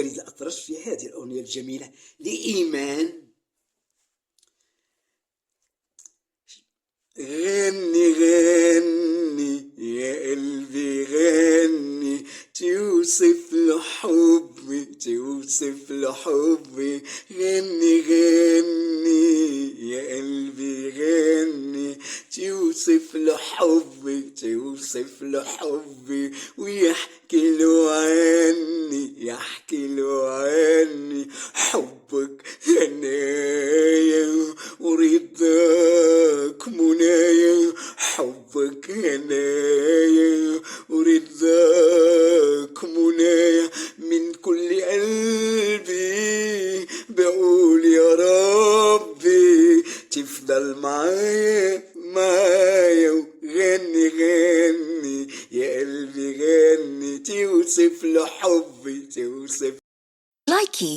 فريد الأطرش في هذه الأغنية الجميلة لإيمان. غني غني يا قلبي غني، توصف له حبي توصف له حبي. غني غني يا قلبي غني، توصف له حبي توصف له حبي. ويحكي له عني يحكي له عني، حبك هنايا ورضاك منايا. حبك هنايا ورضاك منايا، من كل قلبي بقول يا ربي تفضل معايا معايا. وغني غني يا قلبي غني، توصف له حبي توصف. Likey